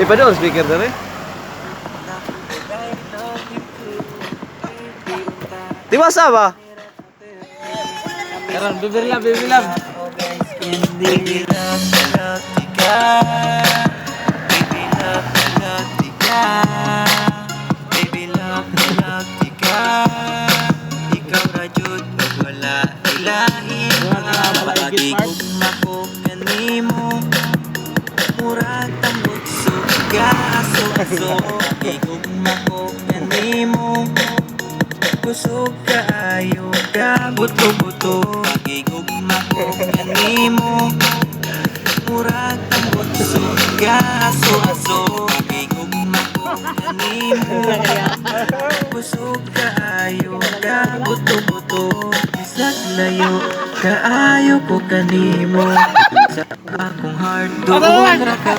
Pa doon speaker na rin. Tiwasa ba? Karon, bibilam, bibilam. Baby love, love tika. Baby love, love tika. Baby love, love tika. Ikaw ra jud ug wala ilahin. Pagigugma ko kanimo. Murag tambot suga aso-aso. Pagigugma ko kanimo. Kusog kaayo ka buto-buto. Pagigugma ko kanimo. Murag tambot suga aso-aso. Pagigugma ko kanimo. Kusog kaayo ka buto-buto. Bisag layo kaayo ko kanimo. Sa akong heart doon ra ka